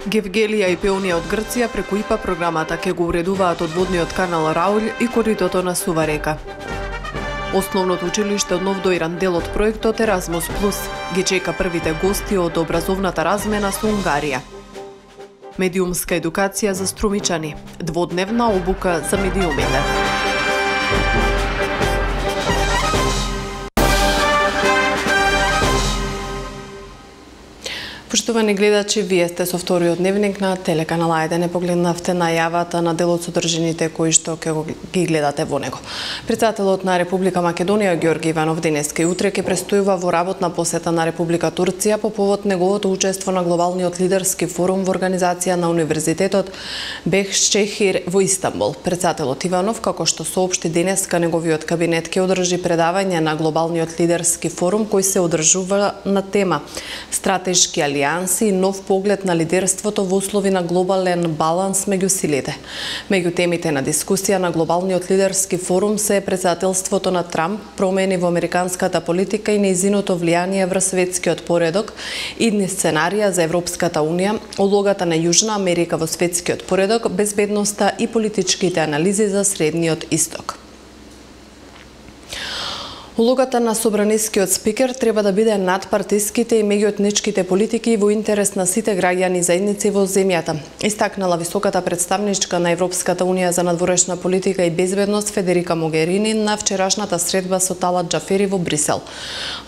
Гевгелија и Пеонија од Грција преку ИПА програмата ќе го уредуваат одводниот канал Рауль и коритото на Сува река. Основното училиште од Нов Доиран, дел од проектот Еразмус Плюс, ги чека првите гости од образовната размена со Унгарија. Медиумска едукација за струмичани, дводневна обука за медиумите. Поштовани гледачи, вие сте со вториот дневник на телеканал А1. Не погледнавте најавата на дел од содржините кои што ќе ги гледате во него. Председателот на Република Македонија Ѓорги Иванов денеска и утре ќе престојува во работна посета на Република Турција по повод неговото учество на глобалниот лидерски форум во организација на Универзитетот Бехшехир во Истанбул. Председателот Иванов, како што соопшти денеска, неговиот кабинет ќе одржи предавање на глобалниот лидерски форум кој се одржува на тема стратешки алијанси и нов поглед на лидерството во услови на глобален баланс меѓу силите. Меѓу темите на дискусија на глобалниот лидерски форум се председателството на Трамп, промени во американската политика и нејзиното влијание врз светскиот поредок, идни сценарија за Европската унија, улогата на Јужна Америка во светскиот поредок, безбедноста и политичките анализи за Средниот Исток. Улогата на собранискиот спикер треба да биде над партиските и меѓуетничките политики во интерес на сите граѓани и заедници во земјата, истакнала високата представничка на Европската унија за надворешна политика и безбедност Федерика Могерини на вчерашната средба со Талат Џафери во Брисел.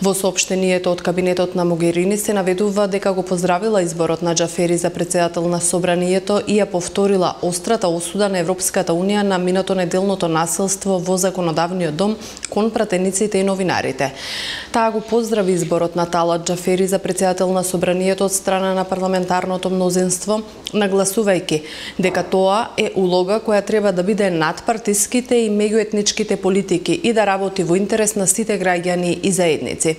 Во соопштението од кабинетот на Могерини се наведува дека го поздравила изборот на Џафери за председател на собранието и ја повторила острата осуда на Европската унија на минатонеделното насилство во законодавниот дом кон пратениците и новинарите. Таа го поздрави изборот на Талат Џафери за председател на собранието од страна на парламентарното мнозинство, нагласувајќи дека тоа е улога која треба да биде над партиските и меѓуетничките политики и да работи во интерес на сите граѓани и заедници.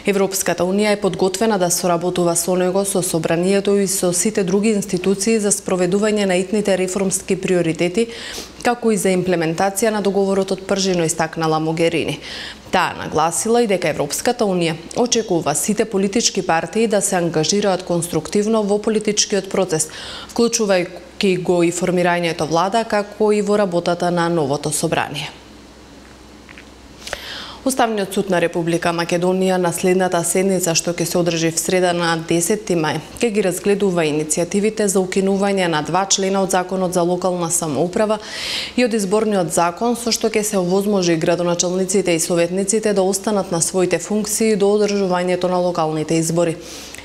Европската унија е подготвена да соработува со него, со собранието и со сите други институции за спроведување на итните реформски приоритети, како и за имплементација на договорот од Пржино, истакнала Могерини. Таа нагласила и дека Европската унија очекува сите политички партии да се ангажираат конструктивно во политичкиот процес, вклучувајќи го и формирањето влада, како и во работата на новото собрание. Уставниот суд на Република Македонија на следната седница, што ќе се одржи в среда на 10 мај, ќе ги разгледува иницијативите за укинување на 2 члена од Законот за локална самоуправа и од Изборниот закон, со што ќе се овозможи градоначалниците и советниците да останат на своите функции до одржувањето на локалните избори.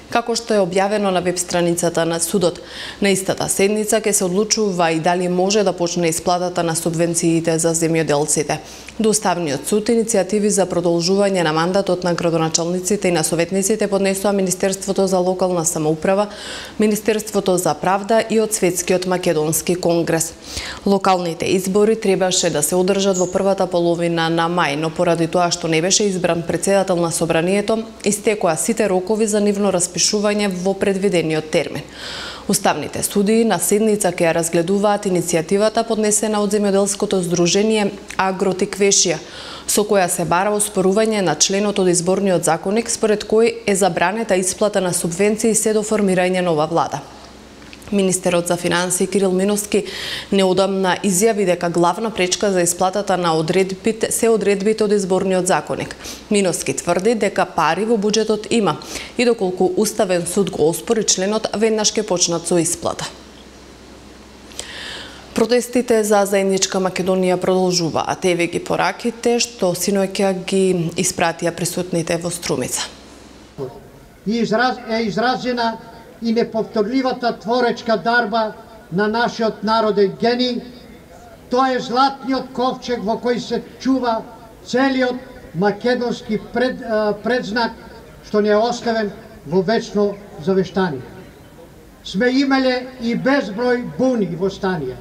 Како што е објавено на веб страницата на судот, на истата седница ќе се одлучува и дали може да почне исплатата на субвенциите за земјоделците. До Уставниот суд иницијативи за продолжување на мандатот на градоначалниците и на советниците поднесоа Министерството за локална самоуправа, Министерството за правда и од Светскиот македонски конгрес. Локалните избори требаше да се одржат во првата половина на мај, но поради тоа што не беше избран председател на собранието, истекоа сите рокови за нивно распишување во предвидениот термин. Уставните судии на седница ќе ја разгледуваат иницијативата поднесена од земјоделското здружение Агротиквешија, со која се бара оспорување на членот од Изборниот законник, според кој е забранета исплата на субвенции се до формирање нова влада. Министерот за финансии Кирил Миноски неодамна изјави дека главна пречка за исплатата на одредбите се одредбите од Изборниот законник. Миноски тврди дека пари во буџетот има и доколку Уставен суд го оспори членот, веднаш ќе почнат со исплата. Протестите за заедничка Македонија продолжуваат. Еве ги пораките што синоќа ги испратија присутните во Струмица. Е изразена и неповторливата творечка дарба на нашиот народен гений. Тоа е златниот ковчег во кој се чува целиот македонски предзнак што не е оставен во вечно завештание. Сме имале и безброј буни и востанија.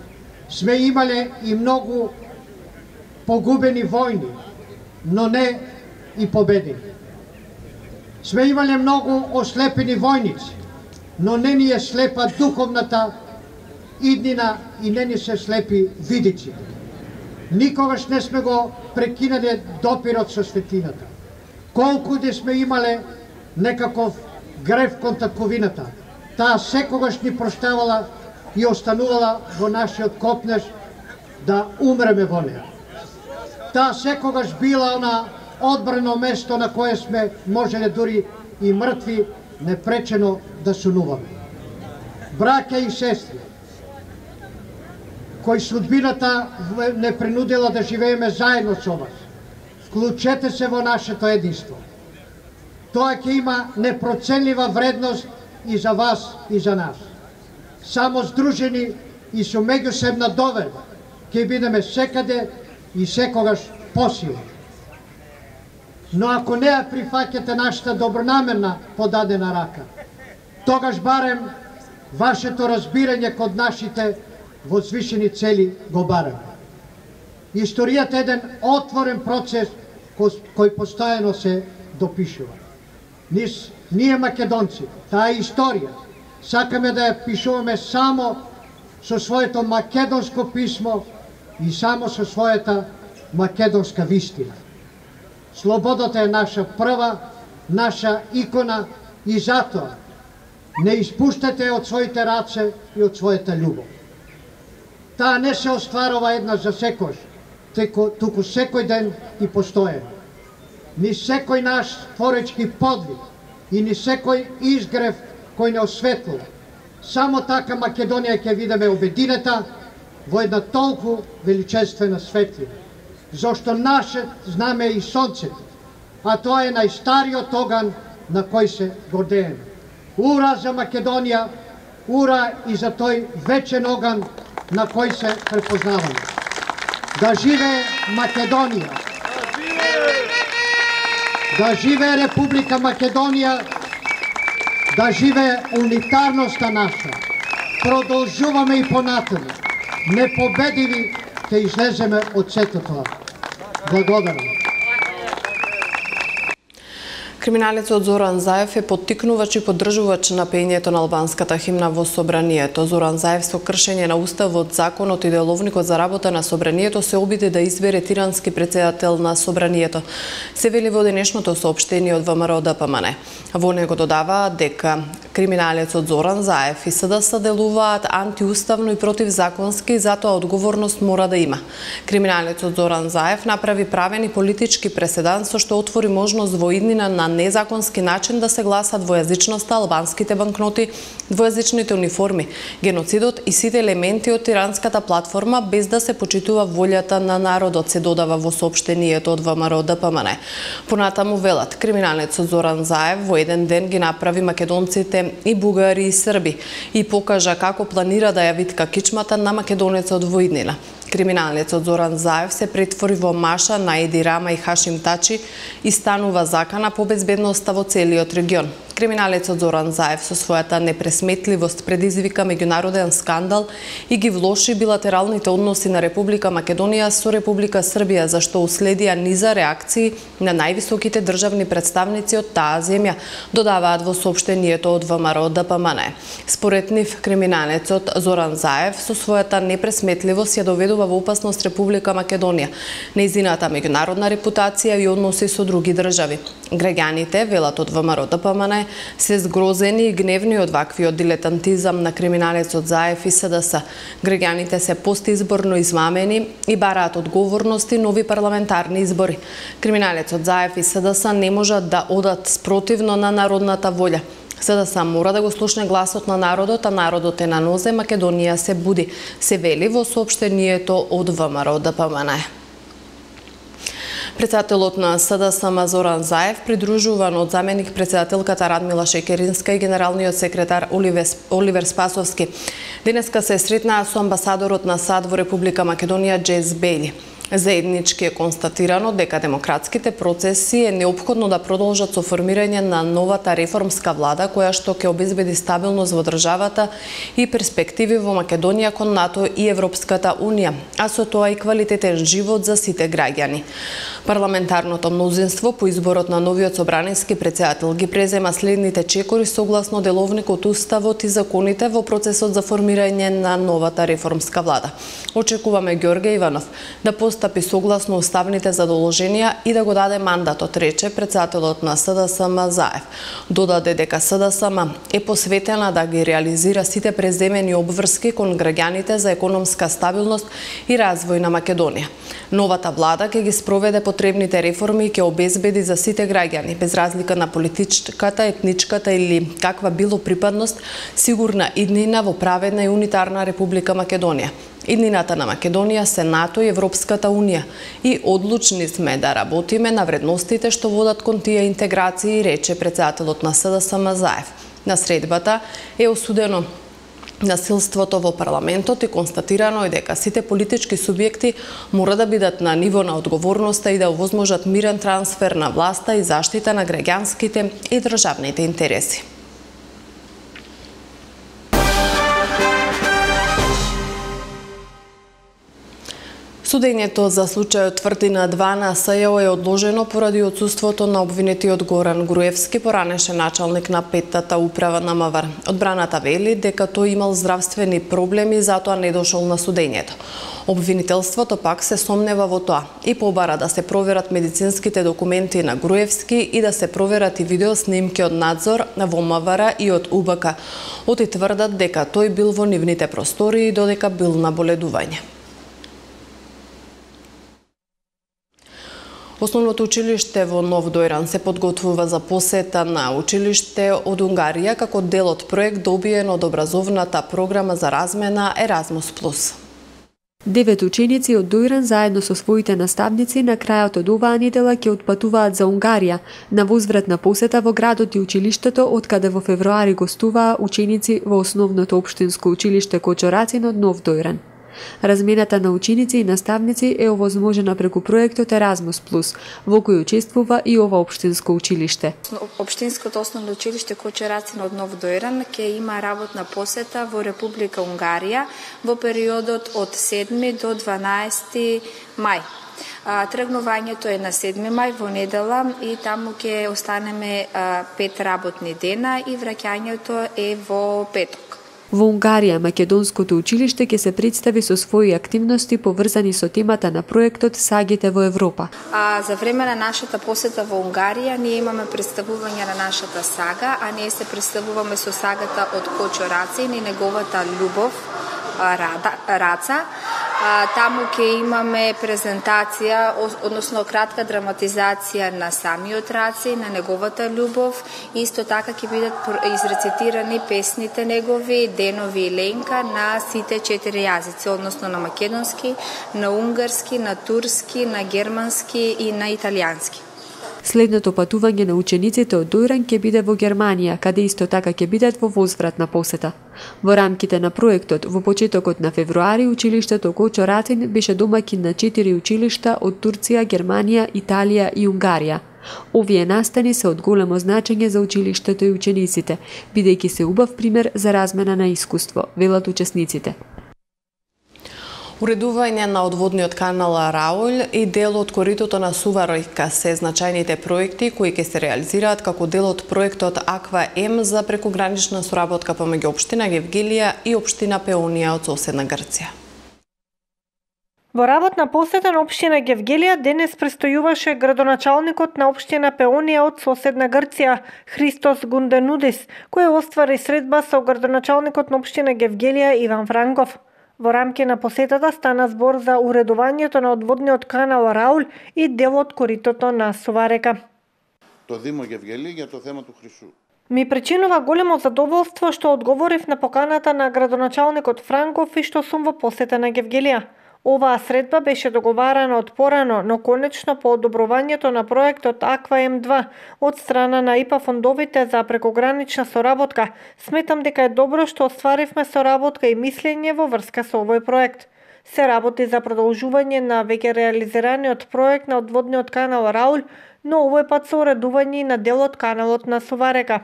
Сме имале и многу погубени војни, но не и победи. Сме имале многу ослепени војници, но не ни е слепа духовната иднина и не ни се слепи видиците. Никогаш не сме го прекинале допирот со светината. Колку да сме имале некаков грев кон татковината, таа секогаш ни проштавала и останувала во нашиот копнеж да умреме во неа. Таа секогаш била она одбрано место на кое сме можеле дури и мртви непречено да сунуваме. Браќа и сестри, кои судбината не принудила да живееме заедно со вас, вклучете се во нашето единство. Тоа ќе има непроценлива вредност и за вас и за нас. Само здружени и со меѓусебна доверба ќе бидеме секаде и секогаш посилни. Но ако не ја прифаќате нашата добронамерна подадена рака, тогаш барем вашето разбирање код нашите возвишени цели го бараме. Историјата е еден отворен процес кој постојано се допишува. Ние македонци, таа историја, сакаме да ја пишуваме само со своето македонско писмо и само со својата македонска вистина. Слободата е наша прва, наша икона и затоа не испуштете од своите раце и од својата љубов. Таа не се остварува една за секој, туку секој ден и постојано. Ни секој наш творечки подвиг и ни секој изгрев кој не осветлува. Само така Македонија ќе видиме обединета во една толку величествена светлина. Зошто наше знаме и сонцето, а тоа е најстариот оган на кој се гордееме. Ура за Македонија, ура и за тој вечен оган на кој се препознаваме. Да живее Македонија! Да живее Република Македонија! Да живее унитарноста наша! Продолжуваме и понатаму. Непобедиви ќе излеземе од сето тоа. Благодарам. Криминалецот Зоран Заев е поттикнувач и поддржувач на пеењето на албанската химна во собранието. Зоран Заев со кршење на уставот, законот и деловникот за работа на собранието се обиде да избере тирански претседател на собранието. Се вели во денешното соопштение од ВМРО ДПМН. Во него додаваат дека криминалецот Зоран Заев и СДС делуваат антиуставно и противзаконски и затоа одговорност мора да има. Криминалецот Зоран Заев направи правен и политички преседан со што отвори можност во иднина на незаконски начин да се гласа двојазичноста, албанските банкноти, двојазичните униформи, геноцидот и сите елементи од тиранската платформа без да се почитува волјата на народот, се додава во соопштението од ВМРО ДПМН. Понатаму велат, криминалецот Зоран Заев во еден ден ги направи македонците и бугари и срби и покажа како планира да ја витка кичмата на македонецот во иднина. Криминалецот Зоран Заев се претвори во маша на Еди Рама и Хашим Тачи и станува закана по безбедноста во целиот регион. Криминалецот Зоран Заев со својата непресметливост предизвика меѓународен скандал и ги влоши билатералните односи на Република Македонија со Република Србија, за што уследија низа реакции на највисоките државни представници од таа земја, додаваат во соопштението од ВМРО ДПМН. Според нив, криминалецот Зоран Заев со својата непресметливост ја доведува во опасност Република Македонија, нејзината меѓународна репутација и односи со други држави. Граѓаните, велат од ВМРО ДПМН, се згрозени и гневни од ваквиот дилетантизам на криминалецот Заев и СДС. Граѓаните се постизборно измамени и бараат одговорности и нови парламентарни избори. Криминалецот Заев и СДС не можат да одат спротивно на народната волја. СДС мора да го слушне гласот на народот, а народот е на нозе, Македонија се буди, се вели во соопштението од ВМРО ДПМН. Председателот на СДСМ Зоран Заев, придружуван од заменик председателката Радмила Шекеринска и генералниот секретар Оливер Спасовски, денеска се сретнаа со амбасадорот на САД во Република Македонија Джес Бејли. Заеднички е констатирано дека демократските процеси е неопходно да продолжат со формирање на новата реформска влада, која што ќе обезбеди стабилност во државата и перспективи во Македонија кон НАТО и Европската Унија, а со тоа и квалитетен живот за сите граѓани. Парламентарното мнозинство по изборот на новиот собранински председател ги презема следните чекори согласно деловникот, уставот и законите во процесот за формирање на новата реформска влада. Очекуваме Ѓорге Иванов да постапи согласно уставните задолженија и да го даде мандатот, рече претседателот на СДСМ Заев. Додаде дека СДСМ е посветена да ги реализира сите преземени обврски кон граѓаните за економска стабилност и развој на Македонија. Новата влада ќе ги спроведе потребните реформи и ќе обезбеди за сите граѓани, без разлика на политичката, етничката или каква било припадност, сигурна иднина во праведна и унитарна Република Македонија. Иднината на Македонија се НАТО и Европската Унија и одлучни сме да работиме на вредностите што водат кон тие интеграции, рече претседателот на СДСМ Заев. На средбата е осудено насилството во парламентот и констатирано е дека сите политички субјекти мора да бидат на ниво на одговорноста и да овозможат мирен трансфер на власта и заштита на граѓанските и државните интереси. Судењето за случајот Тврдина 2 на СЈО е одложено поради отсуството на обвинетиот Горан Груевски, поранеше началник на 5-та управа на МВР. Одбраната вели дека тој имал здравствени проблеми, затоа не дошол на судењето. Обвинителството пак се сомнева во тоа и побара да се проверат медицинските документи на Груевски и да се проверат и видеоснимки од надзор во МВР и од УБК. Оти тврдат дека тој бил во нивните простории додека бил на боледување. Основното училиште во Нов Дојран се подготвува за посета на училиште од Унгарија како дел од проект добиен од образовната програма за размена Еразмус Плюс. 9 ученици од Дојран заедно со своите наставници на крајот од оваа недела ќе отпатуваат за Унгарија на возвратна посета во градот и училиштето, откаде во февруари гостуваа ученици во основното општинско училиште Кочорацин од Нов Дојран. Размената на ученици и наставници е овозможена преку проектот Еразмус Плюс, во кој учествува и ова општинско училиште. Општинското основно училиште Кочорацин од Нов Дојран ќе има работна посета во Република Унгарија во периодот од 7 до 12 мај. Тргнувањето е на 7 мај во недела и таму ќе останеме 5 работни дена и враќањето е во петок. Во Унгарија, македонското училиште ќе се представи со своји активности поврзани со темата на проектот Сагите во Европа. За време на нашата посета во Унгарија ние имаме представување на нашата сага, а ние се представуваме со сагата од Кочорацин и неговата љубов Раца. Таму ќе имаме презентација, односно кратка драматизација на самиот Раци, на неговата љубов. Исто така ќе бидат изрецитирани песните негови, Денови и Ленка, на сите 4 јазици, односно на македонски, на унгарски, на турски, на германски и на италијански. Следното патување на учениците од Дојран ќе биде во Германија, каде исто така ќе бидат во возвратна посета. Во рамките на проектот, во почетокот на февруари, училиштето Кочорацин беше домаќин на 4 училишта од Турција, Германија, Италија и Унгарија. Овие настани се од големо значење за училиштето и учениците, бидејќи се убав пример за размена на искуство, велат учесниците. Уредување на одводниот канал Рауль и дел од коритото на Суваројка се значајните проекти кои ќе се реализираат како дел од проектот Аква М за прекогранична соработка помеѓу општина Гевгелија и општина Пеонија од соседна Грција. Во работна посета на општина Гевгелија денес престојуваше градоначалникот на општина Пеонија од соседна Грција Христос Гунденудис, кој оствари средба со градоначалникот на општина Гевгелија Иван Франков. Во рамки на посетата стана збор за уредувањето на одводниот канал Рауль и дел од коритото на Суварека. Το Δήμο Γευγελή για το θέμα του Χρυσού. Ми причинува големо задоволство што одговорив на поканата на градоначалникот Франков и што сум во посета на Гевгелија. Оваа средба беше договарана од порано, но конечно по одобрувањето на проектот Аква М2 од страна на ИПА фондовите за прекогранична соработка, сметам дека е добро што остваривме соработка и мислење во врска со овој проект. Се работи за продолжување на веќе реализираниот проект на одводниот канал Рауль, но овој пат со уредување на делот каналот на Суварека.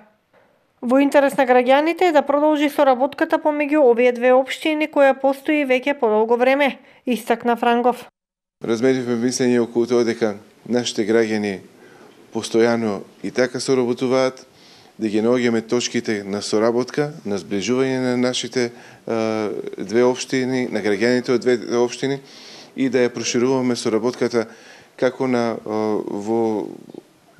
Во интерес на граѓаните е да продолжи соработката помеѓу овие две општини која постои веќе подолго време, истакна Франков. Разменивме мислење околу тоа дека нашите граѓани постојано и така соработуваат, да ги наоѓаме точките на соработка, на сближување на нашите две општини, на граѓаните од две општини и да ја прошируваме соработката како во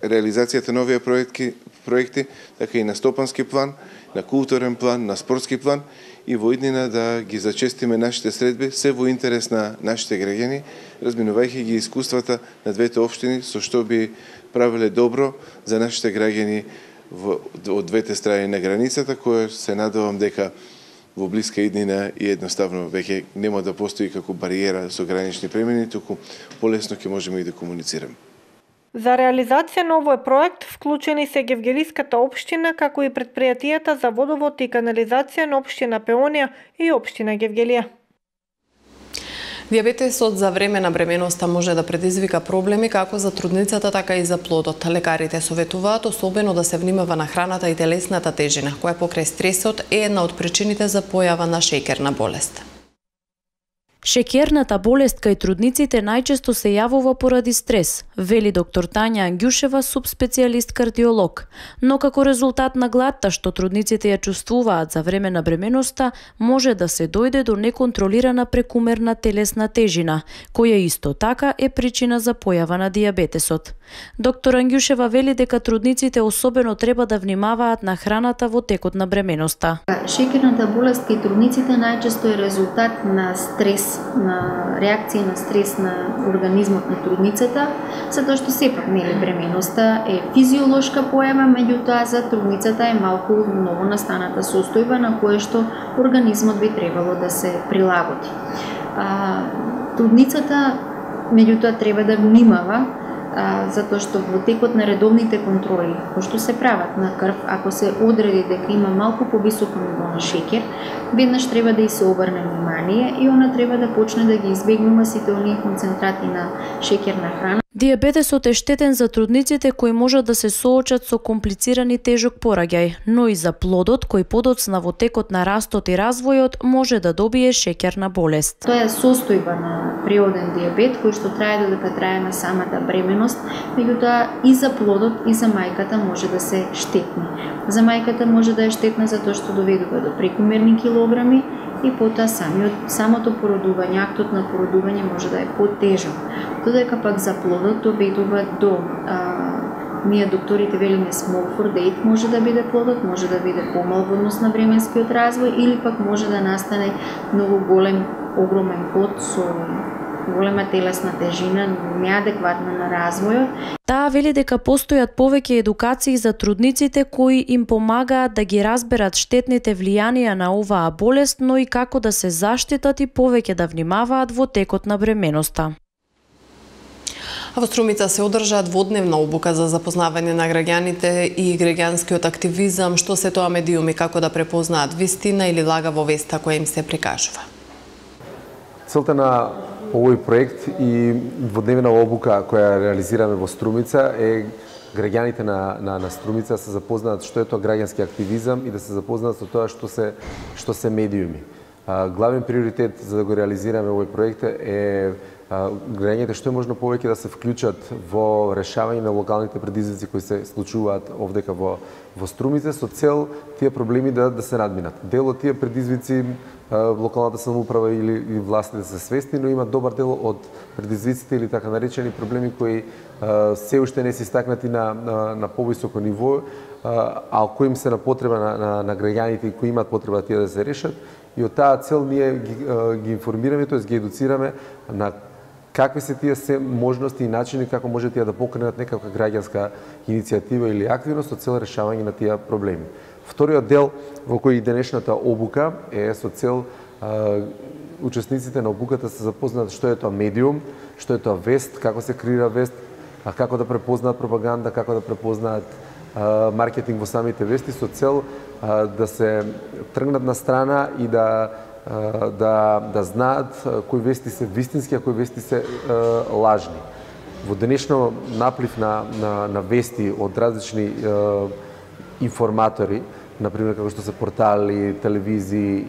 реализацијата на овие проекти, така и на стопански план, на културен план, на спортски план и во иднина да ги зачестиме нашите средби, се во интерес на нашите граѓани, разминувајќи ги искуствата на двете општини, со што би правиле добро за нашите граѓани од двете страни на границата, која се надевам дека во блиска иднина и едноставно веќе нема да постои како бариера со гранични премини, туку полесно ќе можеме и да комуницираме. За реализација на овој проект вклучени се Гевгелиската општина, како и предпријатијата за водовод и канализација на општина Пеонија и општина Гевгелија. Дијабетесот за време на бременоста може да предизвика проблеми како за трудницата, така и за плодот. Лекарите советуваат особено да се внимава на храната и телесната тежина, која покрај стресот е една од причините за појава на шеќерна болест. Шеќерната болест кај трудниците најчесто се јавува поради стрес, вели доктор Тања Ангјушева, субспецијалист кардиолог. Но како резултат на гладта што трудниците ја чувствуваат за време на бременоста, може да се дојде до неконтролирана прекумерна телесна тежина, која исто така е причина за појава на дијабетесот. Доктор Ангјушева вели дека трудниците особено треба да внимаваат на храната во текот на бременоста. Шеќерната болест кај трудниците најчесто е резултат на стрес, на реакција на стрес на организмот на трудницата, затоа што сепак нели бременоста е физиолошка појава, меѓутоа за трудницата е малку ново настаната состојба на која што организмот би требало да се прилагоди. Трудницата меѓутоа треба да внимава затоа што во текот на редовните контроли, кои што се прават на крв, ако се одреди дека има малку повисоко ниво на шеќер, веднаш треба да и се обрне внимание и она треба да почне да ги избегнува сите оние концентрати на шеќерна храна. Дијабетесот е штетен за трудниците кои можат да се соочат со комплицирани тежок пораѓај, но и за плодот кој подоцна во текот на растот и развојот може да добие шеќерна болест. Тоа е состојба на природен дијабет кој што трае додека трае на самата бременост, меѓутоа и за плодот и за мајката може да се штетни. За мајката може да е штетна затоа што доведува до прекумерни килограми и потоа самото породување, актот на породување може да е потежок. Додека пак за плодот доведува до ние докторите велиме small for date може да биде плодот, може да биде помал во однос на временскиот развој или пак може да настане многу голем, огромен плод со голема телесна тежина, неадекватна на развојот. Таа вели дека постојат повеќе едукации за трудниците кои им помагаат да ги разберат штетните влијанија на оваа болест, но и како да се заштитат и повеќе да внимаваат во текот на бременоста. Во Струмица се одржа дводневна обука за запознавање на граѓаните и граѓанскиот активизам, што се тоа медиуми како да препознаат вистина или лага во веста која им се прикажува. Целта на овој проект и дводневна обука која реализираме во Струмица е граѓаните на Струмица се запознаат што е тоа граѓански активизам и да се запознаат со тоа што се медиуми. Главен приоритет за да го реализираме овој проект е граѓаните што е можно повеќе да се вклучат во решавање на локалните предизвици кои се случуваат овдека во Струмица со цел тие проблеми да се надминат. Дел од тие предизвици локалната самоуправа или властите се свесни, но има добар дел од предизвиците или така наречени проблеми кои се уште не се истакнати на повисоко ниво, а кои им се на потреба на граѓаните и кои имаат потреба тие да се решат. И од таа цел ние ги информираме, тоест ги едуцираме на какви се тие се можности и начини како може тие да покренат некаква граѓанска иницијатива или активност со цел решавање на тие проблеми. Вториот дел во кој денешната обука е со цел учесниците на обуката се запознаат што е тоа медиум, што е тоа вест, како се креира вест, како да препознаат пропаганда, како да препознаат маркетинг во самите вести со цел да се тргнат на страна и да знаат кои вести се вистински, а кои вести се лажни. Во денешно наплив на вести од различни информатори, например како што се портали, телевизии,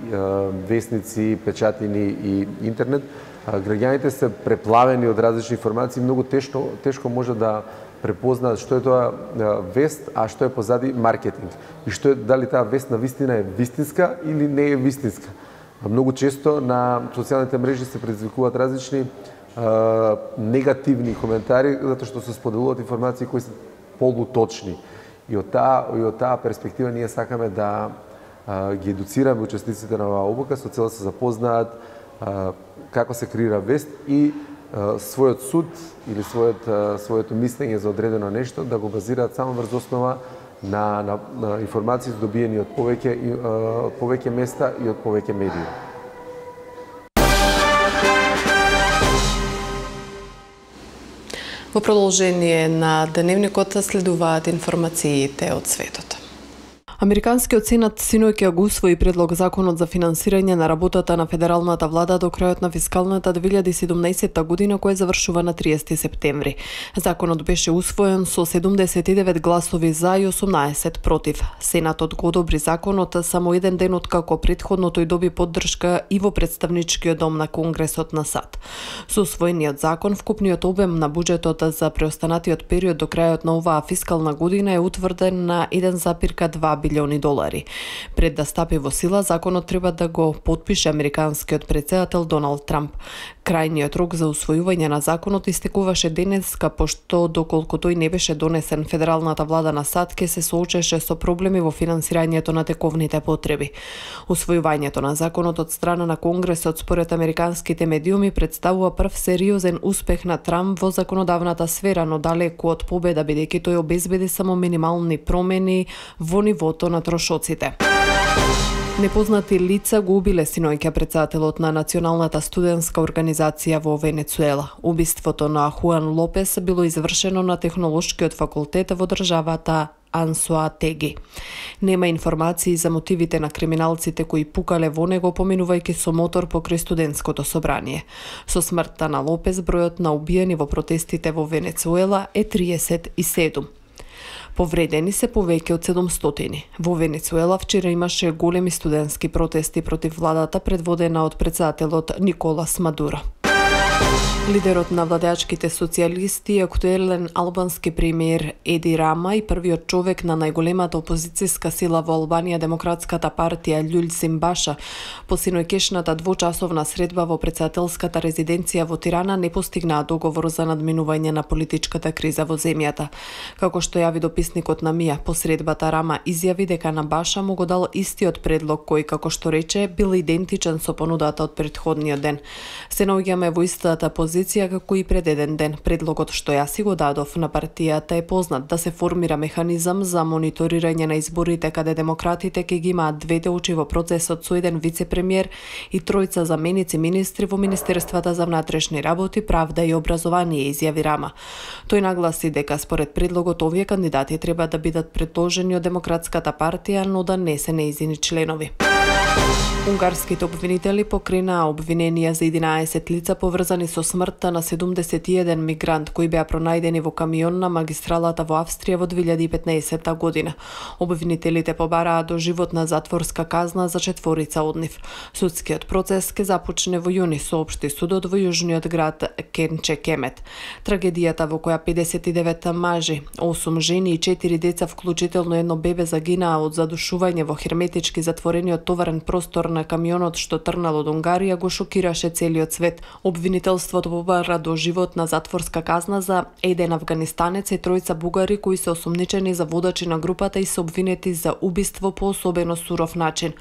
вестници, печатини и интернет, граѓаните се преплавени од различни информации, многу тешко може да препознаат што е тоа вест, а што е позади маркетинг. И што е, дали таа вест на вистина е вистинска или не е вистинска. Многу често на социјалните мрежи се предизвикуваат различни негативни коментари, затоа што се споделуваат информации кои се полуточни. И од таа перспектива ние сакаме да ги едуцираме учесниците на оваа обука со цел да се запознаат како се креира вест и својот суд или своето мислење за одредено нешто да го базираат само врз основа на информации добиени од повеќе места и од повеќе медии. Во продолжение на дневникот следуваат информациите од светот. Американскиот сенат синоќа го усвои предлог законот за финансирање на работата на федералната влада до крајот на фискалната 2017 година, која завршува на 30 септември. Законот беше усвоен со 79 гласови за и 18 против. Сенатот го одобри законот само еден ден откако претходно тој доби поддршка и во представничкиот дом на Конгресот на САД. Со усвоениот закон, вкупниот обем на буџетот за преостанатиот период до крајот на оваа фискална година е утврден на 1,2 билиони долари. Пред да стапи во сила, законот треба да го потпише американскиот претседател Доналд Трамп. Крајниот рок за усвојување на законот истекуваше денеска, пошто доколку тој не беше донесен, федералната влада на САД ке се соочеше со проблеми во финансирањето на тековните потреби. Усвојувањето на законот од страна на Конгресот според американските медиуми представува прв сериозен успех на Трамп во законодавната сфера, но далеку од победа, бидејќи тој обезбеди само минимални промени во нивото на трошоците. Непознати лица го убиле синоќа претседателот на Националната студентска организација во Венецуела. Убиството на Хуан Лопес било извршено на Технолошкиот факултет во државата Ансуатеги. Нема информации за мотивите на криминалците кои пукале во него поминувајќи со мотор покрај студентското собрание. Со смртта на Лопес, бројот на убиени во протестите во Венецуела е 37. Повредени се повеќе од 700. Во Венецуела вчера имаше големи студентски протести против владата предводена од претседателот Николас Мадуро. Лидерот на владеачките социјалисти, актуелен албански премиер Еди Рама и првиот човек на најголемата опозицијска сила во Албанија, Демократската партија Љулсим Баша, по синоќешната двочасовна средба во претседателската резиденција во Тирана не постигнаа договор за надминување на политичката криза во земјата. Како што јави дописникот на МИА, по средбата Рама изјави дека на Баша му го дал истиот предлог кој, како што рече, бил идентичен со понудата од претходниот ден. Се наоѓаме во истата позиција како и пред еден ден. Предлогот што јас си го дадов на партијата е познат, да се формира механизам за мониторирање на изборите каде демократите ќе ги имаат двете очи во процесот со еден вице-премиер и тројца заменици министри во Министерствата за внатрешни работи, правда и образование, изјави Рама. Тој нагласи дека според предлогот овие кандидати треба да бидат предложени од Демократската партија, но да не се нејзини членови. Унгарските обвинители покренаа обвиненија за 11 лица поврзани со смртта на 71 мигрант кои беа пронајдени во камион на магистралата во Австрија во 2015 година. Обвинителите побараа доживотна затворска казна за четворица од нив. Судскиот процес ке започне во јуни, соопшти судот во јужниот град Кенчекемет. Трагедијата во која 59 мажи, 8 жени и 4 деца, вклучително едно бебе, загинаа од задушување во херметички затворениот товарен простор на камионот што тргнал од Унгарија, го шокираше целиот свет. Обвинителството побара доживотна затворска казна за еден афганистанец и тројца бугари кои се осомничени за водачи на групата и се обвинети за убиство по особено суров начин.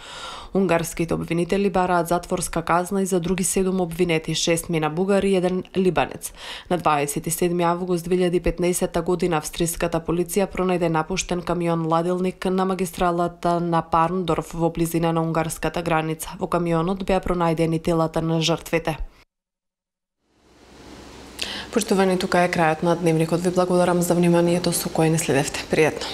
Унгарските обвинители бараат затворска казна и за други 7 обвинети, 6 мина бугари и 1 либанец. На 27 август 2015 година австриската полиција пронајде напуштен камион ладилник на магистралата на Парндорф во близина на унгарската граница. Во камионот беа пронајдени телата на жртвите. Поштовани, тука е крајот на дневникот. Ви благодарам за вниманието со кое не следевте. Пријатно.